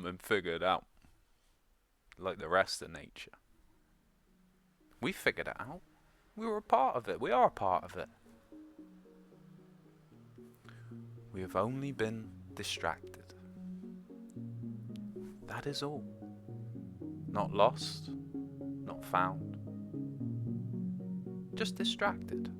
something figured out, like the rest of nature. We figured it out. We were a part of it. We are a part of it. We have only been distracted. That is all. Not lost, not found. Just distracted.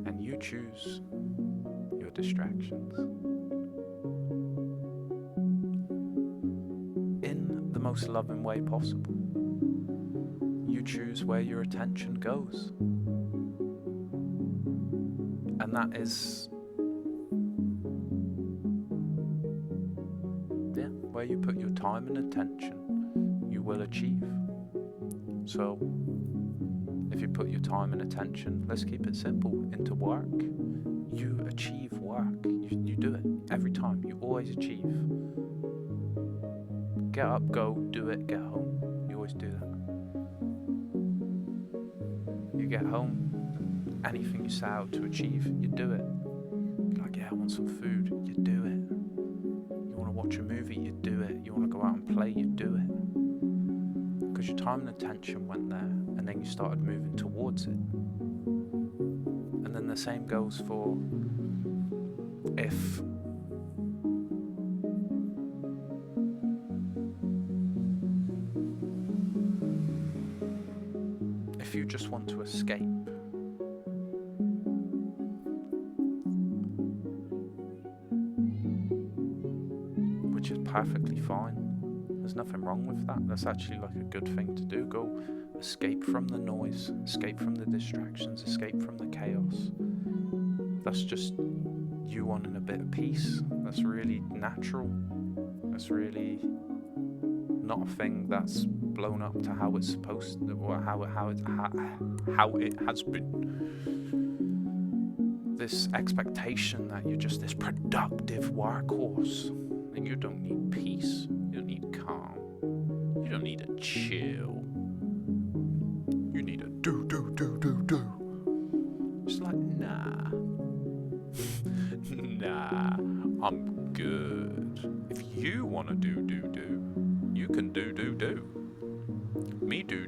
And you choose your distractions in the most loving way possible. You choose where your attention goes. And that is, where you put your time and attention, you will achieve. So, if you put your time and attention, let's keep it simple, into work, you achieve work. You do it every time. You always achieve. Get up, go, do it, get home. You always do that. You get home, anything you set out to achieve, you do it. Like, yeah, I want some food, you do it. You want to watch a movie, you do it. You want to go out and play, you do it. Because your time and attention went there, and then you started moving towards it. And then the same goes for if you just want to escape, which is perfectly fine. There's nothing wrong with that. That's actually like a good thing to do. Go escape from the noise, escape from the distractions, escape from the chaos. That's just you wanting a bit of peace. That's really natural. That's really not a thing that's blown up to how it's supposed to, or how it has been. This expectation that you're just this productive workhorse, and you don't need peace, you don't need calm, you don't need a chill, you need a do. Just like, nah, I'm good. If you want to do, you can do. Me do.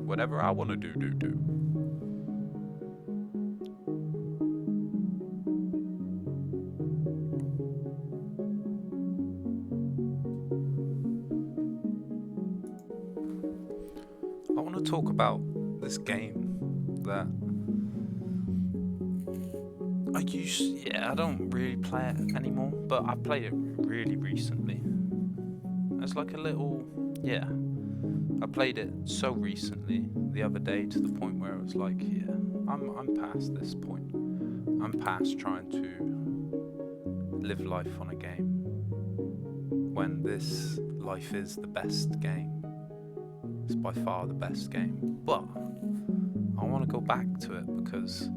Whatever I want to do. I want to talk about this game that I don't really play it anymore, but I played it really recently. It's like a little, I played it so recently the other day to the point where it was like, I'm past this point. I'm past trying to live life on a game when this life is the best game. It's by far the best game. But I want to go back to it because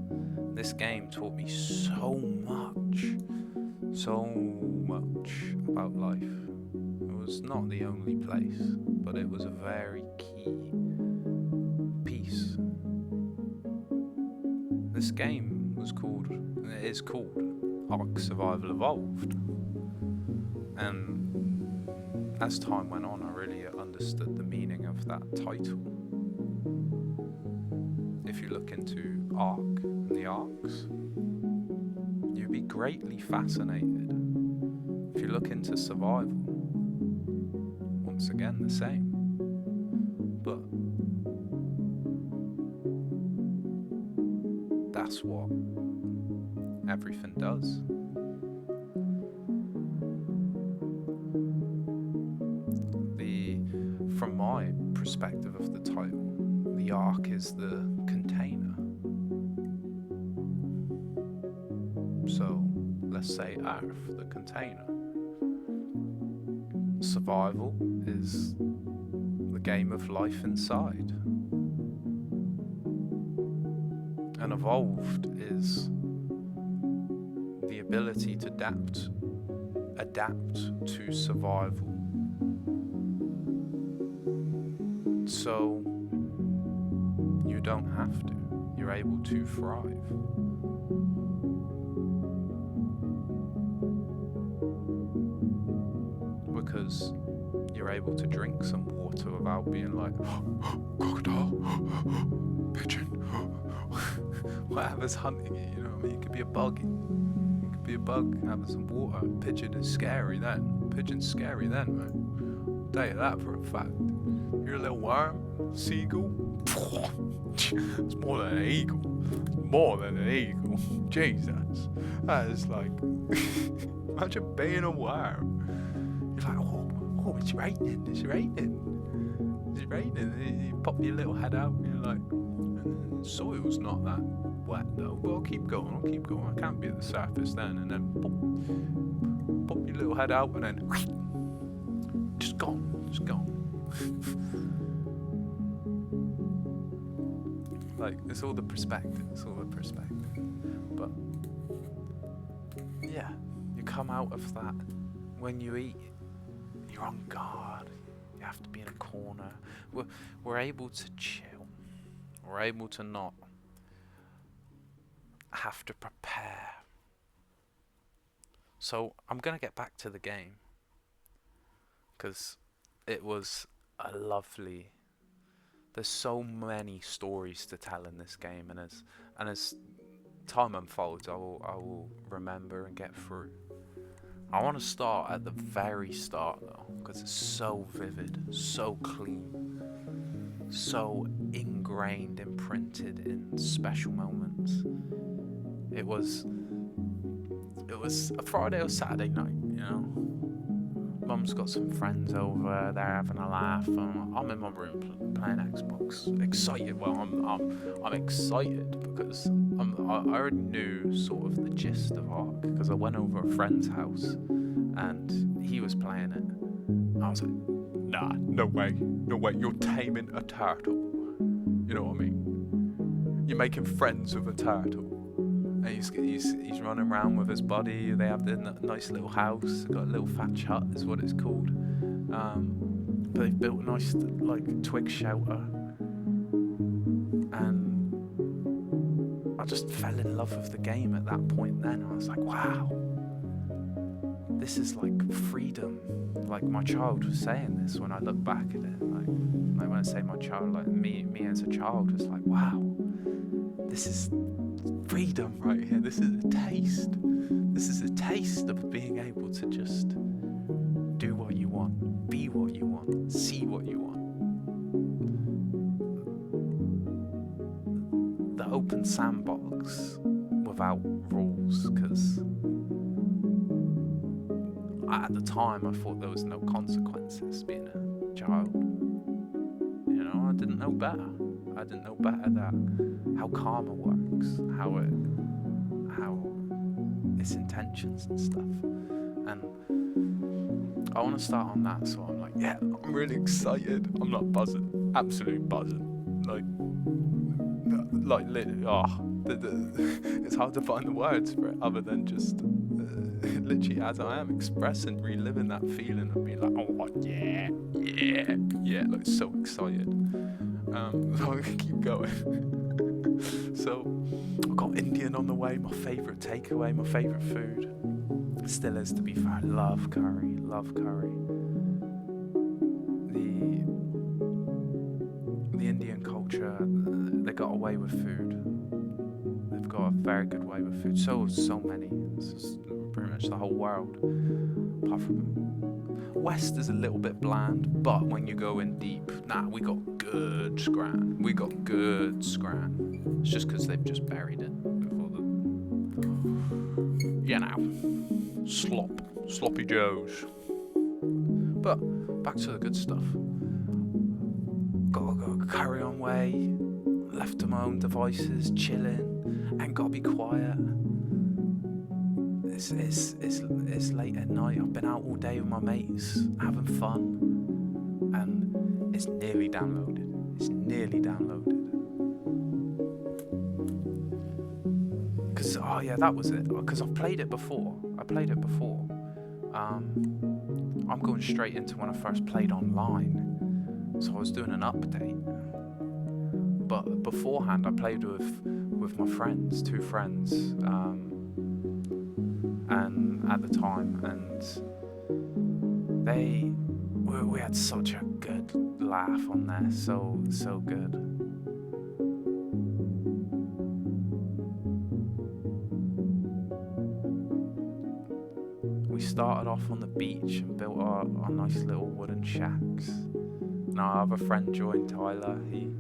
this game taught me so much about life. It was not the only place, but it was a very key piece. This game is called Ark Survival Evolved. And as time went on, I really understood the meaning of that title. If you look into Ark and the Arks, you'd be greatly fascinated. If you look into survival, once again the same. But that's what everything does. From my perspective of the title, the Ark is the container. So, let's say Earth, the container. Survival is the game of life inside. And evolved is the ability to adapt to survival. So, You don't have to. You're able to thrive. Because you're able to drink some water without being like, crocodile, pigeon, whatever's hunting you, you know what I mean? It could be a bug. It could be a bug having some water. Pigeon is scary then. Pigeon's scary then, man. I'll tell you that for a fact. You're a little worm, seagull. It's more than an eagle. It's more than an eagle. Jesus. That is like, imagine being a worm. You're like, oh, it's raining. It's raining. And you pop your little head out and you're like, the soil's not that wet though, but I'll keep going. I can't be at the surface then. And then pop your little head out and then just gone. Like, it's all the perspective. But yeah, you come out of that. When you eat, you're on guard. You have to be in a corner. We're able to chill. We're able to not have to prepare. So I'm gonna get back to the game, because it was a lovely. There's so many stories to tell in this game, and as time unfolds, I will remember and get through. I want to start at the very start though, because it's so vivid, so clean, so ingrained, imprinted in special moments. It was a Friday or Saturday night, you know. Mum's got some friends over, they're having a laugh, and I'm in my room playing Xbox, excited. Well, I'm excited because I already knew sort of the gist of Ark, because I went over a friend's house and he was playing it. I was like, nah, no way, you're taming a turtle. You know what I mean? You're making friends with a turtle. And he's running around with his buddy. They have the nice little house. They've got a little thatch hut, is what it's called. But they've built a nice like twig shelter. And I just fell in love with the game at that point. Then I was like, wow, this is like freedom. Like my child was saying this when I look back at it. Like when I say my child, like me as a child was like, wow, this is freedom right here. This is a taste. This is a taste of being able to just do what you want, be what you want, see what you want. The open sandbox without rules, because at the time I thought there was no consequences being a child. You know, I didn't know better. That how karma works, how its intentions and stuff. And I want to start on that, so I'm like, yeah, I'm really excited. I'm not buzzing, absolute buzzing. Like literally, it's hard to find the words for it other than just literally as I am expressing, reliving that feeling of being like, oh yeah, like so excited. So I'm gonna keep going. So I've got Indian on the way, my favourite takeaway, my favourite food. Still is, to be fair. Love curry. The Indian culture, they got away with food. They've got a very good way with food. So many. It's just pretty much the whole world. Apart from West is a little bit bland, but when you go in deep, we got good scran. It's just because they've just buried it with all the, you know, sloppy joes. But back to the good stuff. Gotta carry on way, left to my own devices, chilling, ain't gotta be quiet. It's late at night. I've been out all day with my mates, having fun, and it's nearly downloaded. Because that was it. Because I've played it before. I'm going straight into when I first played online. So I was doing an update, but beforehand I played with my friends, two friends, and at the time, and we had such a good laugh on there, so good. We started off on the beach and built our nice little wooden shacks. And our other friend joined, Tyler. He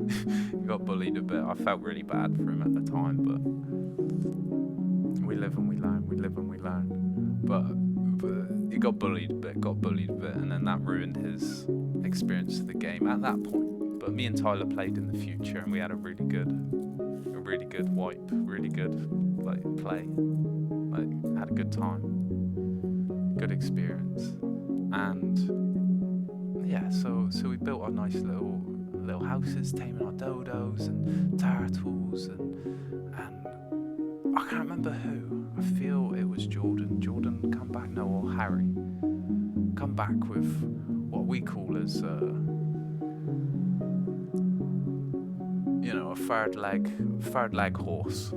got bullied a bit. I felt really bad for him at the time, but we live and we learn. We live and we learn. But he got bullied a bit, and then that ruined his experience of the game at that point. But me and Tyler played in the future, and we had a really good wipe, really good play. Had a good time, good experience, and yeah. So we built our nice little houses, taming our dodos and turtles, and I can't remember who. I feel it was Jordan. Jordan come back, no, or Harry, come back with what we call as a third leg horse.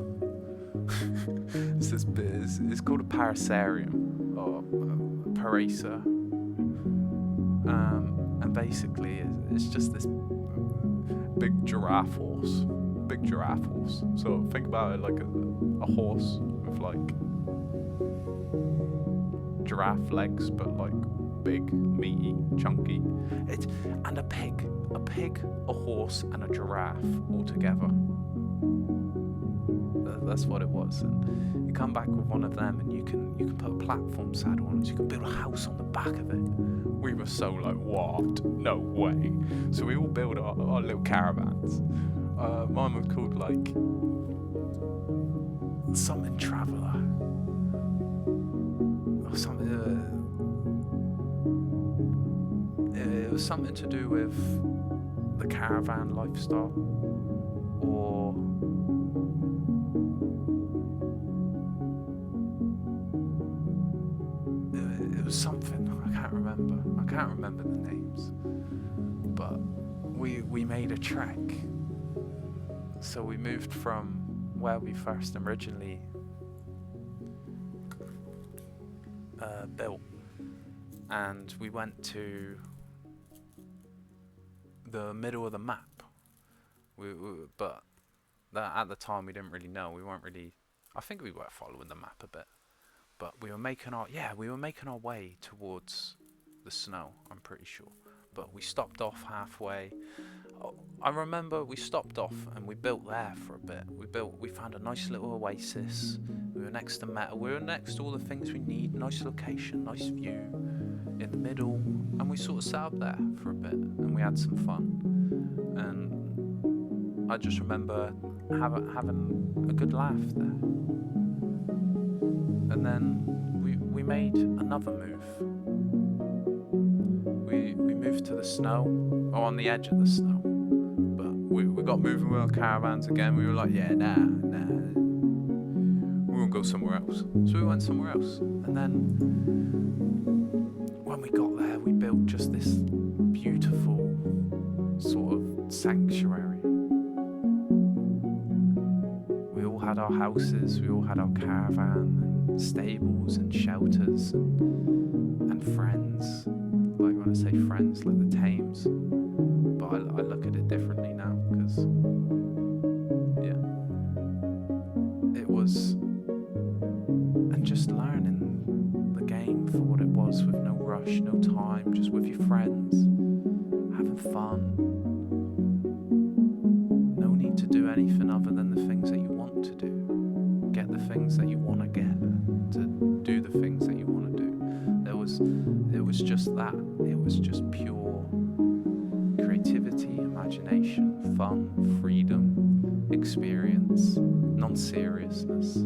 It's called a paracerium or a paracer, and basically it's just this big giraffe horse. So think about it like a horse with like giraffe legs, but like big, meaty, chunky. And a pig, a horse, and a giraffe all together. That's what it was. And you come back with one of them, and you can put a platform saddle on it. So you can build a house on the back of it. We were so like, what? No way. So we all built our little caravans. Mine was called like something Traveller or something. It was something to do with the caravan lifestyle, or it was something. I can't remember the names, but we made a trek. So we moved from where we first originally built, and we went to the middle of the map. But at the time we didn't really know. We weren't really. I think we were following the map a bit, but we were making our way towards the snow. I'm pretty sure, but we stopped off halfway. I remember we stopped off and we built there for a bit. We found a nice little oasis. We were next to metal. We were next to all the things we need. Nice location, nice view in the middle, and we sort of sat up there for a bit and we had some fun. And I just remember having a good laugh there. And then we made another move. We moved to the snow, or on the edge of the snow. We got moving with our caravans again. We were like, yeah, nah, we won't go somewhere else. So we went somewhere else. And then when we got there, we built just this beautiful sort of sanctuary. We all had our houses, we all had our caravan, and stables and shelters and friends. Like when I say friends, like the Thames. But I look at it differently now, because it was, and just learning the game for what it was, with no rush, no time, just with your friends, having fun. No need to do anything other than the things that you want to do. Get the things that you want to get, to do the things that you want to do. It was just that. It was just pure creativity, imagination, fun, freedom, experience, non-seriousness.